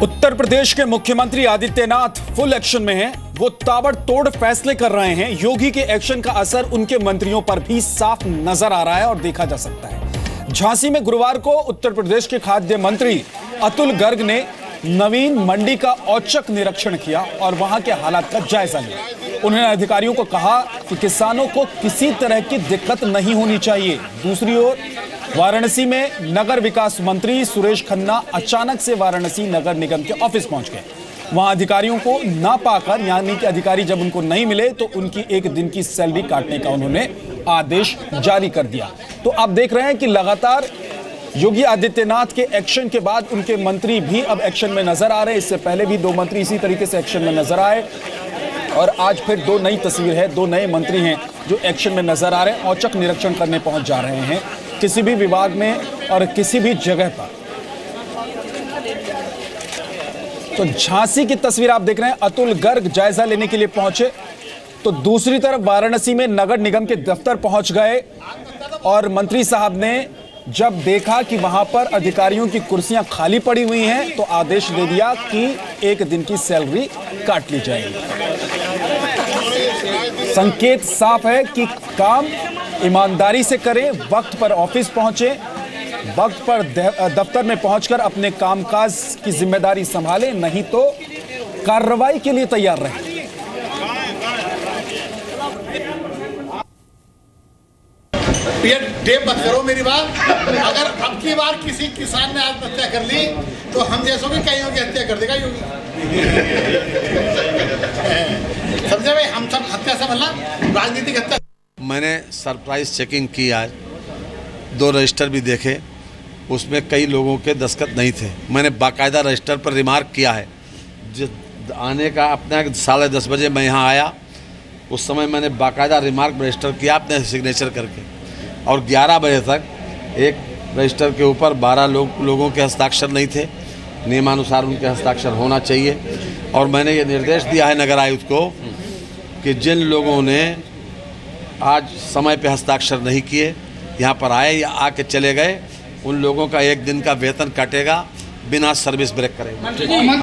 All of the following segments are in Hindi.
उत्तर प्रदेश के मुख्यमंत्री आदित्यनाथ फुल एक्शन में हैं। वो ताबड़तोड़ फैसले कर रहे हैं। योगी के एक्शन का असर उनके मंत्रियों पर भी साफ नजर आ रहा है और देखा जा सकता है। झांसी में गुरुवार को उत्तर प्रदेश के खाद्य मंत्री अतुल गर्ग ने नवीन मंडी का औचक निरीक्षण किया और वहां के हालात का जायजा लिया। उन्होंने अधिकारियों को कहा कि किसानों को किसी तरह की दिक्कत नहीं होनी चाहिए। दूसरी ओर वाराणसी में नगर विकास मंत्री सुरेश खन्ना अचानक से वाराणसी नगर निगम के ऑफिस पहुंच गए। वहां अधिकारियों को ना पाकर, यानी कि अधिकारी जब उनको नहीं मिले तो उनकी एक दिन की सैलरी काटने का उन्होंने आदेश जारी कर दिया। तो आप देख रहे हैं कि लगातार योगी आदित्यनाथ के एक्शन के बाद उनके मंत्री भी अब एक्शन में नजर आ रहे हैं। इससे पहले भी दो मंत्री इसी तरीके से एक्शन में नजर आए और आज फिर दो नई तस्वीर है। दो नए मंत्री हैं जो एक्शन में नजर आ रहे हैं, औचक निरीक्षण करने पहुंच जा रहे हैं किसी भी विभाग में और किसी भी जगह पर। तो झांसी की तस्वीर आप देख रहे हैं, अतुल गर्ग जायजा लेने के लिए पहुंचे। तो दूसरी तरफ वाराणसी में नगर निगम के दफ्तर पहुंच गए और मंत्री साहब ने जब देखा कि वहां पर अधिकारियों की कुर्सियां खाली पड़ी हुई हैं तो आदेश दे दिया कि एक दिन की सैलरी काट ली जाएगी। संकेत साफ है कि काम ईमानदारी से करें, वक्त पर ऑफिस पहुंचे, वक्त पर दफ्तर में पहुंचकर अपने कामकाज की जिम्मेदारी संभालें, नहीं तो कार्रवाई के लिए तैयार रहें। ये टेप मत करो मेरी बात। अगर अब की बार किसी किसान ने आत्महत्या कर ली तो हम जैसों की कईयों की हत्या कर देगा योगी। समझे भाई, हम सब हत्या से मतलब राजनीतिक हत्या। मैंने सरप्राइज चेकिंग की आज, 2 रजिस्टर भी देखे, उसमें कई लोगों के दस्तखत नहीं थे। मैंने बाकायदा रजिस्टर पर रिमार्क किया है। जिस आने का अपना 10:30 बजे मैं यहाँ आया, उस समय मैंने बाकायदा रिमार्क रजिस्टर किया अपने सिग्नेचर करके, और 11 बजे तक एक रजिस्टर के ऊपर 12 लोगों के हस्ताक्षर नहीं थे। नियमानुसार उनके हस्ताक्षर होना चाहिए। और मैंने ये निर्देश दिया है नगर आयुक्त को कि जिन लोगों ने आज समय पे हस्ताक्षर नहीं किए, यहाँ पर आए या आके चले गए, उन लोगों का एक दिन का वेतन कटेगा, बिना सर्विस ब्रेक करेगा।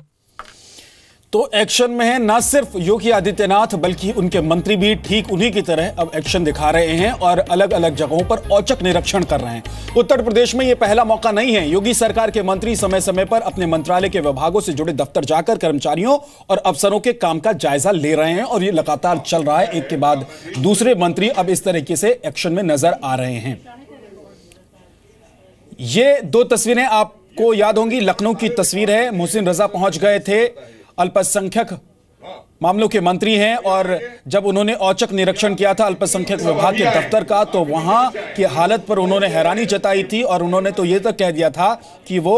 तो एक्शन में है न सिर्फ योगी आदित्यनाथ बल्कि उनके मंत्री भी ठीक उन्हीं की तरह अब एक्शन दिखा रहे हैं और अलग अलग जगहों पर औचक निरीक्षण कर रहे हैं। उत्तर प्रदेश में यह पहला मौका नहीं है। योगी सरकार के मंत्री समय समय पर अपने मंत्रालय के विभागों से जुड़े दफ्तर जाकर कर्मचारियों और अफसरों के काम का जायजा ले रहे हैं और यह लगातार चल रहा है। एक के बाद दूसरे मंत्री अब इस तरीके से एक्शन में नजर आ रहे हैं। ये 2 तस्वीरें आपको याद होंगी, लखनऊ की तस्वीर है। मोहसिन रजा पहुंच गए थे, अल्पसंख्यक मामलों के मंत्री हैं, और जब उन्होंने औचक निरीक्षण किया था अल्पसंख्यक विभाग के दफ्तर का तो वहां की हालत पर उन्होंने हैरानी जताई थी और उन्होंने तो यह तक कह दिया था कि वो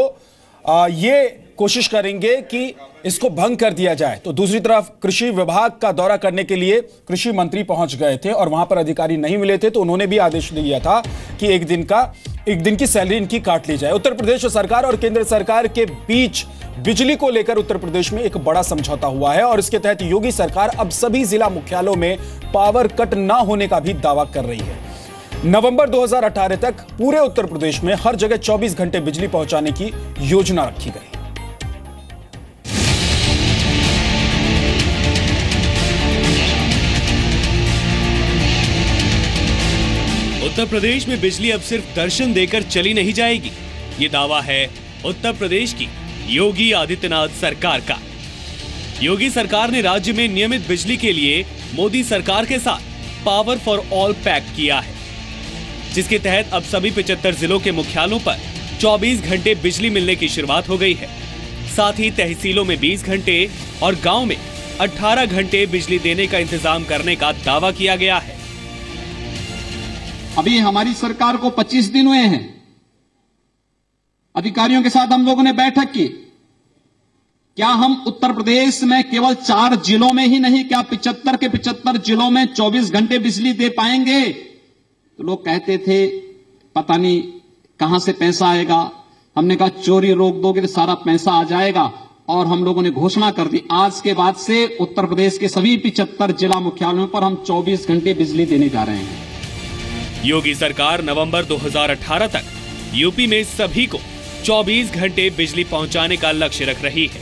ये कोशिश करेंगे कि इसको भंग कर दिया जाए। तो दूसरी तरफ कृषि विभाग का दौरा करने के लिए कृषि मंत्री पहुंच गए थे और वहां पर अधिकारी नहीं मिले थे तो उन्होंने भी आदेश दिया था कि एक दिन की सैलरी इनकी काट ली जाए। उत्तर प्रदेश सरकार और केंद्र सरकार के बीच बिजली को लेकर उत्तर प्रदेश में एक बड़ा समझौता हुआ है और इसके तहत योगी सरकार अब सभी जिला मुख्यालयों में पावर कट ना होने का भी दावा कर रही है। नवंबर 2018 तक पूरे उत्तर प्रदेश में हर जगह 24 घंटे बिजली पहुंचाने की योजना रखी गई। उत्तर प्रदेश में बिजली अब सिर्फ दर्शन देकर चली नहीं जाएगी। ये दावा है उत्तर प्रदेश की योगी आदित्यनाथ सरकार का। योगी सरकार ने राज्य में नियमित बिजली के लिए मोदी सरकार के साथ पावर फॉर ऑल पैक्ट किया है, जिसके तहत अब सभी 75 जिलों के मुख्यालयों पर 24 घंटे बिजली मिलने की शुरुआत हो गई है। साथ ही तहसीलों में 20 घंटे और गांव में 18 घंटे बिजली देने का इंतजाम करने का दावा किया गया है। अभी हमारी सरकार को 25 दिन हुए हैं। अधिकारियों के साथ हम लोगों ने बैठक की। क्या हम उत्तर प्रदेश में केवल 4 जिलों में ही नहीं, क्या 75 के 75 जिलों में 24 घंटे बिजली दे पाएंगे? तो लोग कहते थे पता नहीं कहां से पैसा आएगा। हमने कहा चोरी रोक दोगे तो सारा पैसा आ जाएगा और हम लोगों ने घोषणा कर दी, आज के बाद से उत्तर प्रदेश के सभी 75 जिला मुख्यालयों पर हम 24 घंटे बिजली देने जा रहे हैं। योगी सरकार नवंबर 2018 तक यूपी में सभी को 24 घंटे बिजली पहुंचाने का लक्ष्य रख रही है।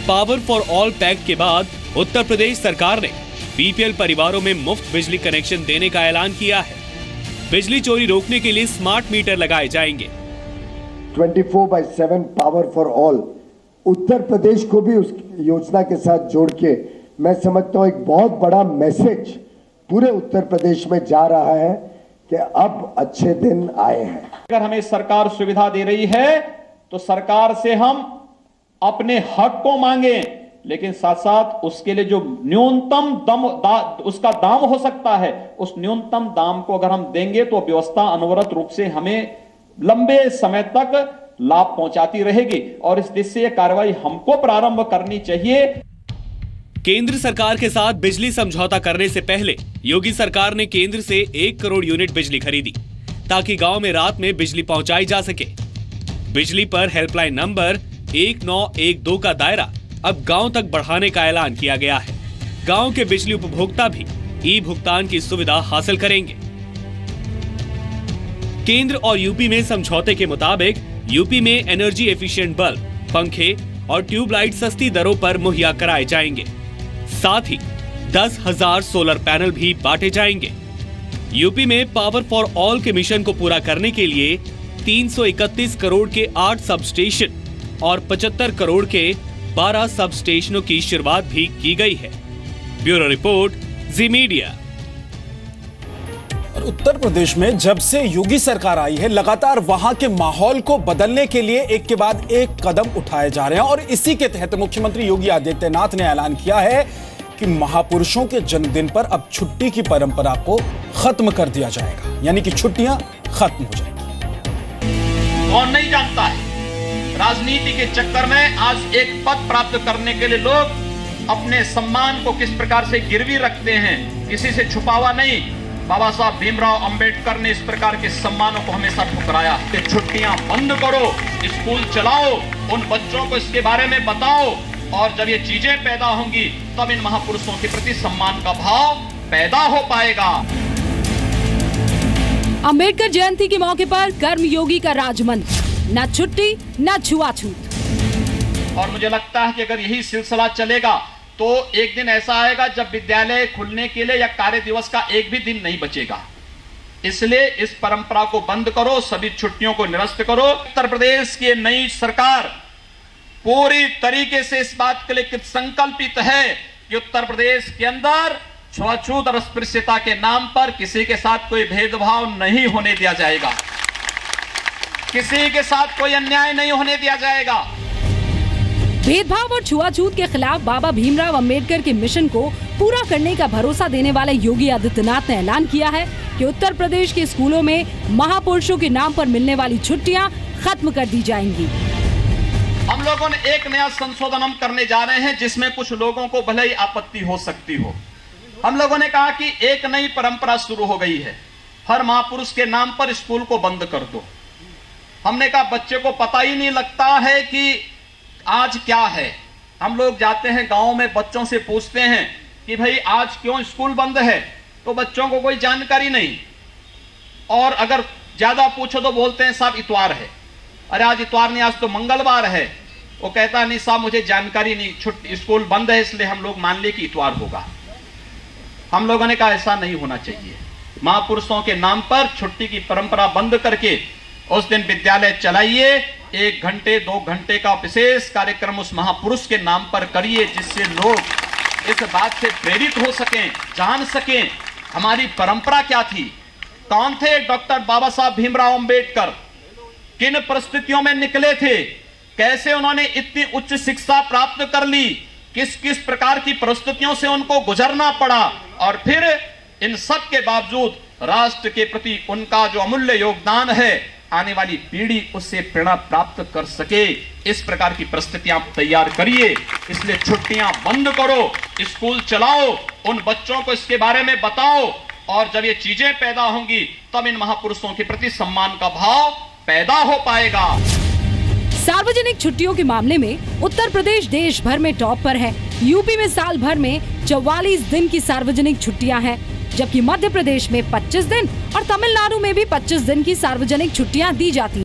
पावर फॉर ऑल पैक्ट के बाद उत्तर प्रदेश सरकार ने बीपीएल परिवारों में मुफ्त बिजली कनेक्शन देने का ऐलान किया है। बिजली चोरी रोकने के लिए स्मार्ट मीटर लगाए जाएंगे। 24/7 power for all Uttar Pradesh को भी उस योजना के साथ जोड़ के मैं समझता हूं एक बहुत बड़ा मैसेज पूरे उत्तर प्रदेश में जा रहा है कि अब अच्छे दिन आए हैं। अगर हमें सरकार सुविधा दे रही है तो सरकार से हम अपने हक को मांगे, लेकिन साथ साथ उसके लिए जो न्यूनतम उसका दाम हो सकता है, उस न्यूनतम दाम को अगर हम देंगे तो व्यवस्था अनवरत रूप से हमें लंबे समय तक लाभ पहुंचाती रहेगी और इस दिशा से यह कार्रवाई हमको प्रारंभ करनी चाहिए। केंद्र सरकार के साथ बिजली समझौता करने से पहले योगी सरकार ने केंद्र से 1 करोड़ यूनिट बिजली खरीदी ताकि गांव में रात में बिजली पहुंचाई जा सके। बिजली पर हेल्पलाइन नंबर 1912 का दायरा अब गांव तक बढ़ाने का ऐलान किया गया है। गांव के बिजली उपभोक्ता भी ई भुगतान की सुविधा हासिल करेंगे। केंद्र और यूपी में समझौते के मुताबिक यूपी में एनर्जी एफिशिएंट बल्ब, पंखे और ट्यूबलाइट सस्ती दरों पर मुहैया कराए जाएंगे। साथ ही 10,000 सोलर पैनल भी बांटे जाएंगे। यूपी में पावर फॉर ऑल के मिशन को पूरा करने के लिए 331 करोड़ के 8 सब स्टेशन और 75 करोड़ के 12 सब स्टेशनों की शुरुआत भी की गई है। ब्यूरो रिपोर्ट, जी मीडिया। और उत्तर प्रदेश में जब से योगी सरकार आई है, लगातार वहां के माहौल को बदलने के लिए एक के बाद एक कदम उठाए जा रहे हैं और इसी के तहत मुख्यमंत्री योगी आदित्यनाथ ने ऐलान किया है कि महापुरुषों के जन्मदिन पर अब छुट्टी की परंपरा को खत्म कर दिया जाएगा, यानी कि छुट्टियां खत्म हो जाएंगी। कौन नहीं जानता है, राजनीति के चक्कर में आज एक पद प्राप्त करने के लिए लोग अपने सम्मान को किस प्रकार से गिरवी रखते हैं, किसी से छुपावा नहीं। बाबा साहब भीमराव अंबेडकर ने इस प्रकार के सम्मानों को हमेशा ठुकराया। छुट्टियां बंद करो, स्कूल चलाओ, उन बच्चों को इसके बारे में बताओ और जब ये चीजें पैदा होंगी तब इन महापुरुषों के प्रति सम्मान का भाव पैदा हो पाएगा। अंबेडकर जयंती के मौके पर कर्मयोगी का राजमंत्र, न छुट्टी न छुआछूत। और मुझे लगता है कि अगर यही सिलसिला चलेगा तो एक दिन ऐसा आएगा जब विद्यालय खुलने के लिए या कार्य दिवस का एक भी दिन नहीं बचेगा। इसलिए इस परंपरा को बंद करो, सभी छुट्टियों को निरस्त करो। उत्तर प्रदेश की नई सरकार पूरी तरीके से इस बात के लिए संकल्पित है कि उत्तर प्रदेश के अंदर छुआछूत और अस्पृश्यता के नाम पर किसी के साथ कोई भेदभाव नहीं होने दिया जाएगा, किसी के साथ कोई अन्याय नहीं होने दिया जाएगा। भेदभाव और छुआछूत के खिलाफ बाबा भीमराव अंबेडकर के मिशन को पूरा करने का भरोसा देने वाले योगी आदित्यनाथ ने ऐलान किया है कि उत्तर प्रदेश के स्कूलों में महापुरुषों के नाम पर मिलने वाली छुट्टियां खत्म कर दी जाएंगी। हम लोगों ने एक नया संशोधन हम करने जा रहे हैं जिसमें कुछ लोगों को भले ही आपत्ति हो सकती हो। हम लोगों ने कहा कि एक नई परंपरा शुरू हो गई है, हर महापुरुष के नाम पर स्कूल को बंद कर दो। हमने कहा बच्चे को पता ही नहीं लगता है कि आज क्या है। हम लोग जाते हैं गांव में, बच्चों से पूछते हैं कि भाई आज क्यों स्कूल बंद है, तो बच्चों को कोई जानकारी नहीं, और अगर ज्यादा पूछो तो बोलते हैं साहब इतवार है। अरे आज इतवार नहीं, आज तो मंगलवार है। वो कहता नहीं साहब मुझे जानकारी नहीं, छुट्टी स्कूल बंद है इसलिए हम लोग मान ले कि इतवार होगा। हम लोगों ने कहा ऐसा नहीं होना चाहिए। महापुरुषों के नाम पर छुट्टी की परंपरा बंद करके उस दिन विद्यालय चलाइए, 1 घंटे 2 घंटे का विशेष कार्यक्रम उस महापुरुष के नाम पर करिए, जिससे लोग इस बात से प्रेरित हो सकें, जान सकें हमारी परंपरा क्या थी, कौन थे डॉक्टर बाबा साहब भीमराव अंबेडकर, किन परिस्थितियों में निकले थे, कैसे उन्होंने इतनी उच्च शिक्षा प्राप्त कर ली, किस किस प्रकार की परिस्थितियों से उनको गुजरना पड़ा, और फिर इन सब के बावजूद राष्ट्र के प्रति उनका जो अमूल्य योगदान है, आने वाली पीढ़ी उससे प्रेरणा प्राप्त कर सके। इस प्रकार की परिस्थितियां तैयार करिए। इसलिए छुट्टियां बंद करो, स्कूल चलाओ, उन बच्चों को इसके बारे में बताओ, और जब ये चीजें पैदा होंगी तब इन महापुरुषों के प्रति सम्मान का भाव पैदा हो पाएगा। सार्वजनिक छुट्टियों के मामले में उत्तर प्रदेश देश भर में टॉप पर है। यूपी में साल भर में 44 दिन की सार्वजनिक छुट्टियां हैं, जबकि मध्य प्रदेश में 25 दिन और तमिलनाडु में भी 25 दिन की सार्वजनिक छुट्टियां दी जाती